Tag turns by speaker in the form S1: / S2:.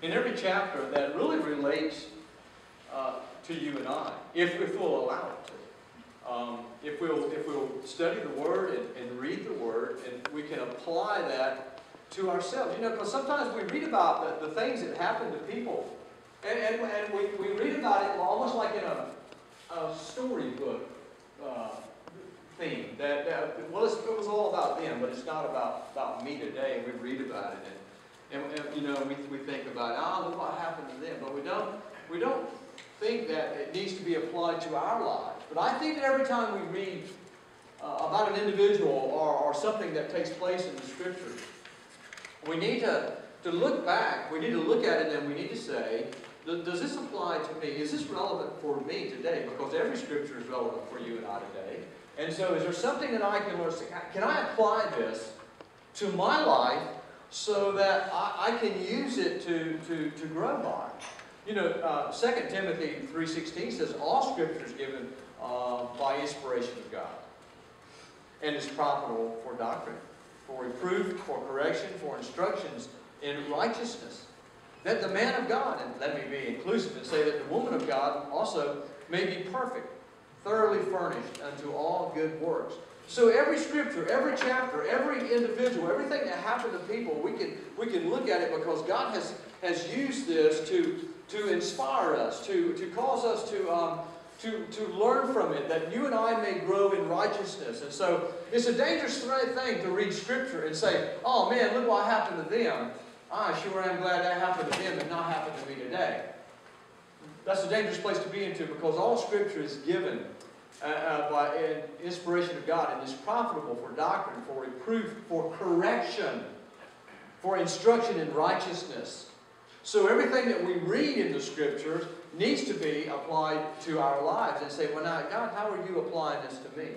S1: in every chapter that really relates to you and I, if we'll allow it to. If we'll study the Word and read the Word, and we can apply that to ourselves. You know, because sometimes we read about the things that happen to people, and we read about it almost like in a storybook theme. Well, it was all about them, but it's not about me today. And we read about it, and you know, we think about, look what happened to them, but we don't think that it needs to be applied to our lives. But I think that every time we read about an individual or something that takes place in the Scriptures, we need to look back. We need to look at it, and we need to say, does this apply to me? Is this relevant for me today? Because every Scripture is relevant for you and I today. And so is there something that I can learn? Can I apply this to my life so that I can use it to grow by? You know, 2 Timothy 3:16 says, all Scripture is given by inspiration of God, and is profitable for doctrine, for reproof, for correction, for instructions in righteousness, that the man of God, and let me be inclusive and say that the woman of God also may be perfect, thoroughly furnished unto all good works. So every Scripture, every chapter, every individual, everything that happened to people, we can look at it because God has used this to inspire us, to cause us to learn from it, that you and I may grow in righteousness. And so it's a dangerous thing to read Scripture and say, oh man, look what happened to them. I sure am glad that happened to them and not happened to me today. That's a dangerous place to be into, because all Scripture is given by inspiration of God, and is profitable for doctrine, for reproof, for correction, for instruction in righteousness. So everything that we read in the Scriptures needs to be applied to our lives and say, well, now, God, how are you applying this to me?